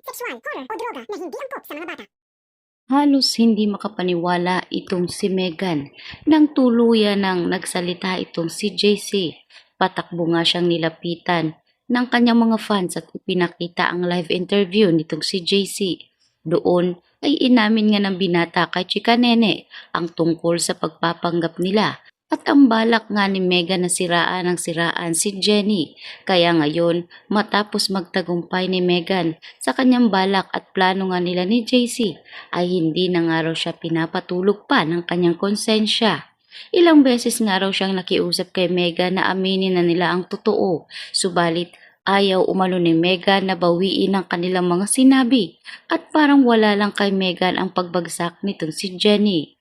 sexual, horror o droga na hindi angkop sa mga bata. Halos hindi makapaniwala itong si Megan nang tuluyan ng nagsalita itong si JC. Patakbo nga siyang nilapitan ng kanyang mga fans at ipinakita ang live interview nitong si JC. Doon ay inamin nga ng binata kay Chika Nene ang tungkol sa pagpapanggap nila at ang balak nga ni Megan na siraan ang siraan si Jenny. Kaya ngayon, matapos magtagumpay ni Megan sa kanyang balak at plano nga nila ni JC, ay hindi na nga raw siya pinapatulog pa ng kanyang konsensya. Ilang beses nga raw siyang nakiusap kay Megan na aminin na nila ang totoo, subalit ayaw umano ni Megan na bawiin ang kanilang mga sinabi at parang wala lang kay Megan ang pagbagsak nitong si Jenny.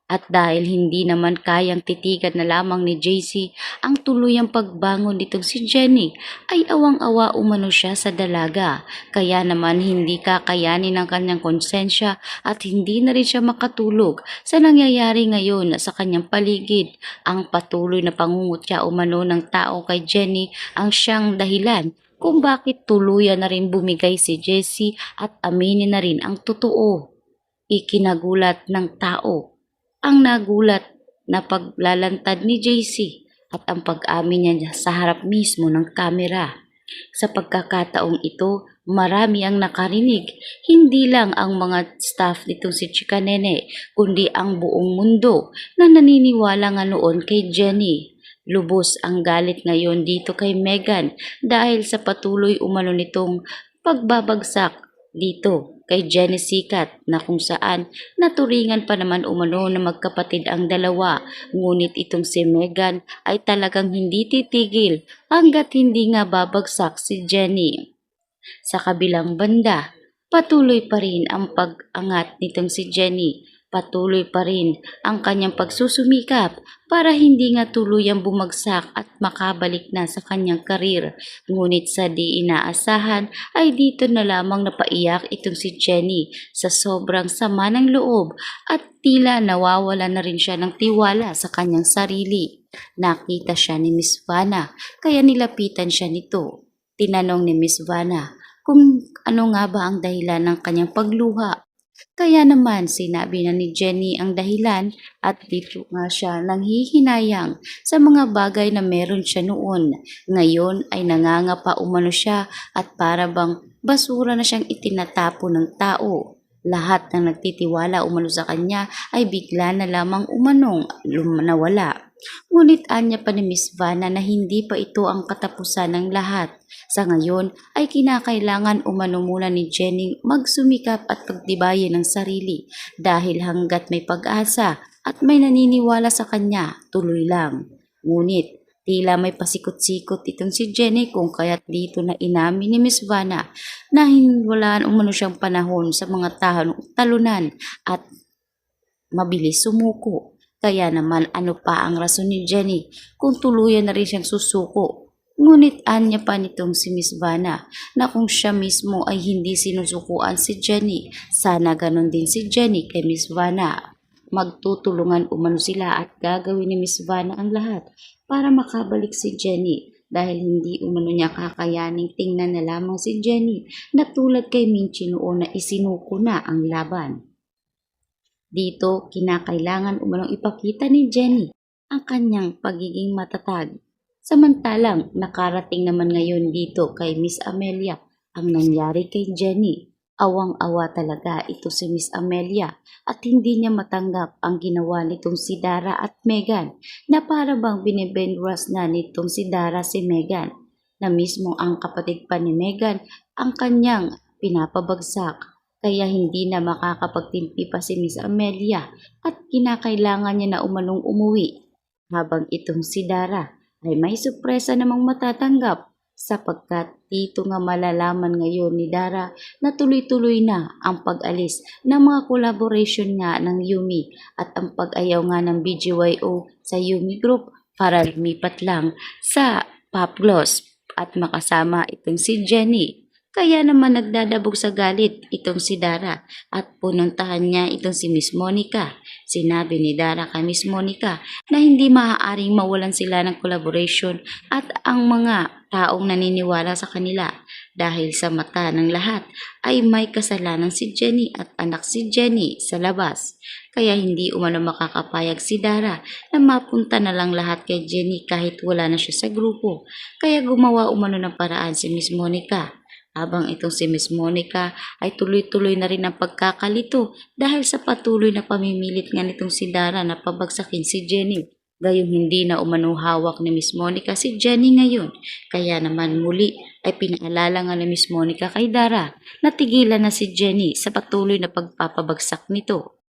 At dahil hindi naman kayang titigan na lamang ni JC ang tuluyang pagbangon nitong si Jenny, ay awang-awa umano siya sa dalaga. Kaya naman hindi kakayanin ng kanyang konsensya at hindi na rin siya makatulog sa nangyayari ngayon sa kanyang paligid. Ang patuloy na pangungutya umano ng tao kay Jenny ang siyang dahilan kung bakit tuluyan na rin bumigay si Jessie at aminin na rin ang totoo. Ikinagulat ng tao ang nagulat na paglalantad ni JC at ang pag-amin niya sa harap mismo ng kamera. Sa pagkakataong ito, marami ang nakarinig, hindi lang ang mga staff nitong si Chika Nene, kundi ang buong mundo na naniniwala nga noon kay Jenny. Lubos ang galit ngayon dito kay Megan dahil sa patuloy umano nitong pagbabagsak dito kay Jenny Sikat na kung saan naturingan pa naman umano na magkapatid ang dalawa, ngunit itong si Megan ay talagang hindi titigil hanggat hindi nga babagsak si Jenny. Sa kabilang banda, patuloy pa rin ang pag-angat nitong si Jenny. Patuloy pa rin ang kanyang pagsusumikap para hindi nga tuluyang bumagsak at makabalik na sa kanyang karir. Ngunit sa di inaasahan ay dito na lamang napaiyak itong si Jenny sa sobrang sama ng loob at tila nawawala na rin siya ng tiwala sa kanyang sarili. Nakita siya ni Miss Vanna kaya nilapitan siya nito. Tinanong ni Miss Vanna kung ano nga ba ang dahilan ng kanyang pagluha. Kaya naman sinabi na ni Jenny ang dahilan at dito nga siya nanghihinayang sa mga bagay na meron siya noon. Ngayon ay nangangapa umano siya at para bang basura na siyang itinatapo ng tao. Lahat ng nagtitiwala umano sa kanya ay bigla na lamang umanong nawala. Ngunit anya pa ni Miss Vanna na hindi pa ito ang katapusan ng lahat. Sa ngayon ay kinakailangan umano muna ni Jenny magsumikap at pagtibayin ng sarili dahil hanggat may pag-asa at may naniniwala sa kanya, tuloy lang. Ngunit tila may pasikot-sikot itong si Jenny kung kaya't dito na inamin ni Miss Vanna na walaan umano siyang panahon sa mga talunan at mabilis sumuko. Kaya naman ano pa ang rason ni Jenny kung tuluyan na rin siyang susuko. Ngunit anya pa nitong si Miss Vanna na kung siya mismo ay hindi sinusukuan si Jenny, sana ganon din si Jenny kay Miss Vanna. Magtutulungan umano sila at gagawin ni Miss Vanna ang lahat para makabalik si Jenny dahil hindi umano niya kakayaning tingnan na lamang si Jenny na tulad kay Minchi noon na isinuko na ang laban. Dito, kinakailangan umanong ipakita ni Jenny ang kanyang pagiging matatag. Samantalang nakarating naman ngayon dito kay Miss Amelia ang nangyari kay Jenny. Awang-awa talaga ito si Miss Amelia at hindi niya matanggap ang ginawa nitong si Dara at Megan na para bang binibendwas na nitong si Dara si Megan na mismo ang kapatid pa ni Megan ang kanyang pinapabagsak. Kaya hindi na makakapagtimpi pa si Miss Amelia at kinakailangan niya na umanong umuwi. Habang itong si Dara ay may sorpresa namang matatanggap sapagkat dito nga malalaman ngayon ni Dara na tuloy-tuloy na ang pag-alis ng mga collaboration nga ng Yumi at ang pag-ayaw nga ng BGYO sa Yumi Group para lumipat lang sa Pop Gloss at makasama itong si Jenny. Kaya naman nagdadabog sa galit itong si Dara at pununtahan niya itong si Miss Monica. Sinabi ni Dara kay Miss Monica na hindi maaaring mawalan sila ng collaboration at ang mga taong naniniwala sa kanila dahil sa mata ng lahat ay may kasalanan si Jenny at anak si Jenny sa labas. Kaya hindi umano makakapayag si Dara na mapunta na lang lahat kay Jenny kahit wala na siya sa grupo. Kaya gumawa umano ng paraan si Miss Monica. Habang itong si Miss Monica ay tuloy-tuloy na rin ang pagkakalito dahil sa patuloy na pamimilit nga nitong si Dara na pabagsakin si Jenny. Gayong hindi na umano hawak ni Miss Monica si Jenny ngayon. Kaya naman muli ay pinaalala nga ni Miss Monica kay Dara na tigilan na si Jenny sa patuloy na pagpapabagsak nito.